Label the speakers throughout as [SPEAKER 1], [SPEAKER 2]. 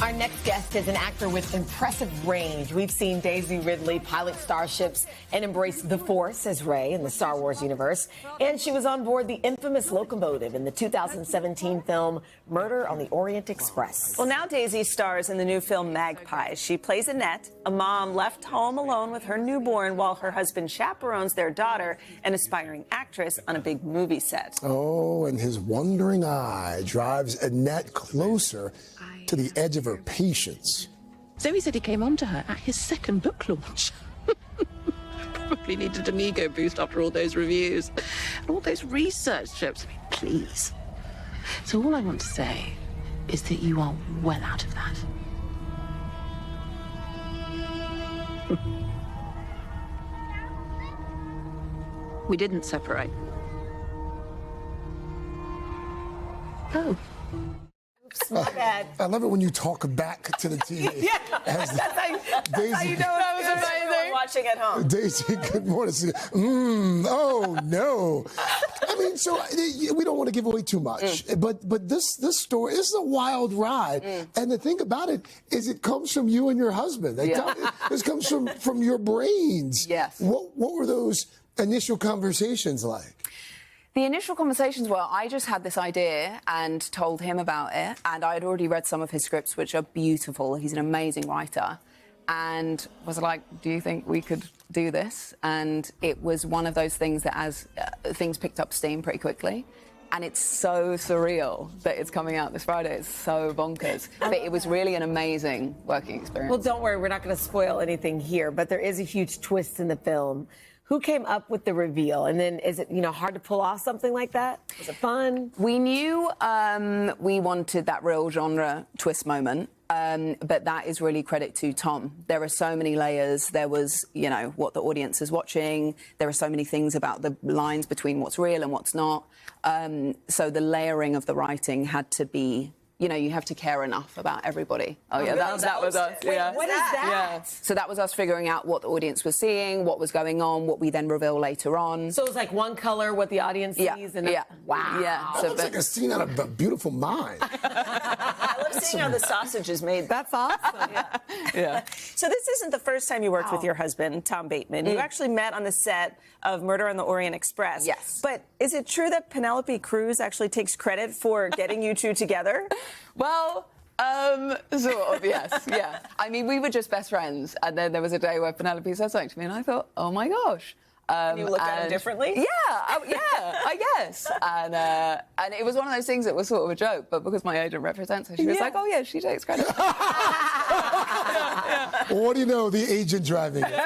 [SPEAKER 1] Our next guest is an actor with impressive range. We've seen Daisy Ridley pilot starships and embrace the Force as Rey in the Star Wars universe. And she was on board the infamous locomotive in the 2017 film Murder on the Orient Express.
[SPEAKER 2] Well, now Daisy stars in the new film Magpie. She plays Annette, a mom left home alone with her newborn while her husband chaperones their daughter, an aspiring actress, on a big movie set.
[SPEAKER 3] Oh, and his wandering eye drives Annette closer to the edge of her patience.
[SPEAKER 4] Zoe said he came on to her at his second book launch. Probably needed an ego boost after all those reviews and all those research trips. I mean, please. So all I want to say is that you are well out of that. We didn't separate. Oh.
[SPEAKER 1] My bad.
[SPEAKER 3] I love it when you talk back to the TV.
[SPEAKER 1] Yeah,
[SPEAKER 3] As
[SPEAKER 1] that's how you know
[SPEAKER 2] That was amazing. Watching at home.
[SPEAKER 3] Daisy, good morning. Oh no. I mean, so we don't want to give away too much, but this story is a wild ride, and the thing about it is it comes from you and your husband. This comes from your brains.
[SPEAKER 5] Yes.
[SPEAKER 3] What were those initial conversations like?
[SPEAKER 5] The initial conversations were, I just had this idea and told him about it, and I had already read some of his scripts, which are beautiful. He's an amazing writer, and was like, do you think we could do this? And it was one of those things that as things picked up steam pretty quickly, and it's so surreal that it's coming out this Friday. It's so bonkers. But it was really an amazing working experience.
[SPEAKER 1] Well, don't worry, we're not going to spoil anything here, but there is a huge twist in the film. Who came up with the reveal? And then is it, hard to pull off something like that? Was it fun?
[SPEAKER 5] We knew we wanted that real genre twist moment, but that is really credit to Tom. There are so many layers. There was, what the audience is watching. There are so many things about the lines between what's real and what's not. So the layering of the writing had to be... you have to care enough about everybody. Oh, yeah, that was us.
[SPEAKER 1] Wait,
[SPEAKER 5] yeah.
[SPEAKER 1] what is that?
[SPEAKER 5] Yeah. So that was us figuring out what the audience was seeing, what was going on, what we then reveal later on.
[SPEAKER 1] So it's like one color, what the audience sees, and wow.
[SPEAKER 5] Yeah.
[SPEAKER 3] So looks like a scene out of A Beautiful Mind.
[SPEAKER 2] I love seeing how the sausage is made.
[SPEAKER 1] That's awesome.
[SPEAKER 5] Yeah.
[SPEAKER 2] So this isn't the first time you worked with your husband, Tom Bateman. You actually met on the set of Murder on the Orient Express.
[SPEAKER 5] Yes.
[SPEAKER 2] But is it true that Penelope Cruz actually takes credit for getting you two together?
[SPEAKER 5] Well, sort of, yes, yeah. I mean, we were just best friends, and then there was a day where Penelope said something to me, and I thought, oh my gosh.
[SPEAKER 2] And you looked at him differently?
[SPEAKER 5] Yeah, I guess. And it was one of those things that was sort of a joke, but because my agent represents her, she was like, oh yeah, she takes credit.
[SPEAKER 3] Well, what do you know? The agent driving it.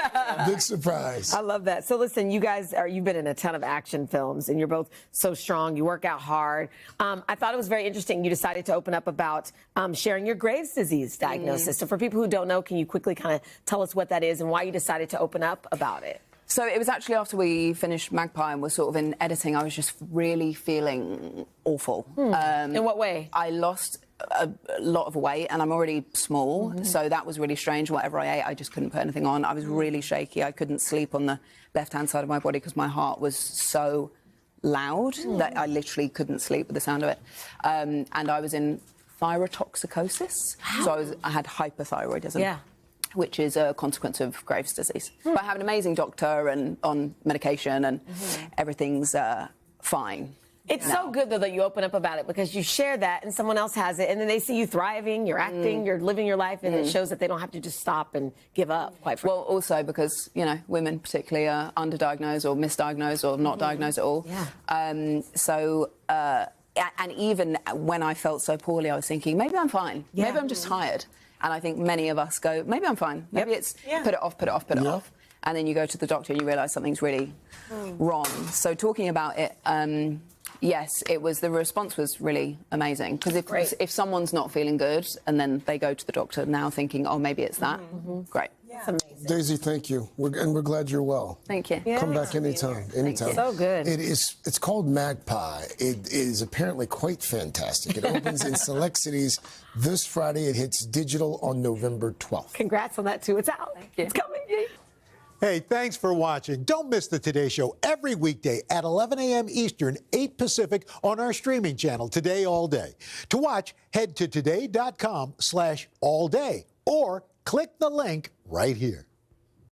[SPEAKER 3] Big surprise.
[SPEAKER 1] I love that. So listen, you've been in a ton of action films, and you're both so strong. You work out hard. I thought it was very interesting. You decided to open up about sharing your Graves' disease diagnosis. So for people who don't know, can you quickly kind of tell us what that is and why you decided to open up about it?
[SPEAKER 5] So it was actually after we finished Magpie and were sort of in editing, I was just really feeling awful.
[SPEAKER 1] In what way?
[SPEAKER 5] I lost a lot of weight, and I'm already small, so that was really strange. Whatever I ate, I just couldn't put anything on. I was really shaky. I couldn't sleep on the left-hand side of my body because my heart was so loud that I literally couldn't sleep with the sound of it. And I was in thyrotoxicosis, so I had hyperthyroidism.
[SPEAKER 1] Yeah.
[SPEAKER 5] Which is a consequence of Graves' disease. But I have an amazing doctor and on medication, and everything's fine.
[SPEAKER 1] It's so good, though, that you open up about it, because you share that and someone else has it, and then they see you thriving, you're acting, you're living your life, and it shows that they don't have to just stop and give up, quite frankly.
[SPEAKER 5] Well, also because, women particularly are underdiagnosed or misdiagnosed or not diagnosed at all.
[SPEAKER 1] Yeah.
[SPEAKER 5] And even when I felt so poorly, I was thinking, maybe I'm fine.
[SPEAKER 1] Yeah.
[SPEAKER 5] Maybe I'm just tired. And I think many of us go, maybe I'm fine. Maybe it's put it off, put it off, put it off. And then you go to the doctor and you realise something's really wrong. So talking about it, yes, the response was really amazing. Because if someone's not feeling good and then they go to the doctor now thinking, oh, maybe it's that, great.
[SPEAKER 1] It's amazing.
[SPEAKER 3] Daisy, thank you. We're glad you're well.
[SPEAKER 5] Thank you.
[SPEAKER 3] Come back anytime. Anytime.
[SPEAKER 1] So good.
[SPEAKER 3] It's called Magpie. It is apparently quite fantastic. It opens in select cities this Friday. It hits digital on November 12th.
[SPEAKER 1] Congrats on that, too. It's out. It's coming.
[SPEAKER 6] Hey, thanks for watching. Don't miss the Today Show every weekday at 11 a.m. Eastern, 8 Pacific on our streaming channel, Today All Day. To watch, head to today.com/allday or click the link right here.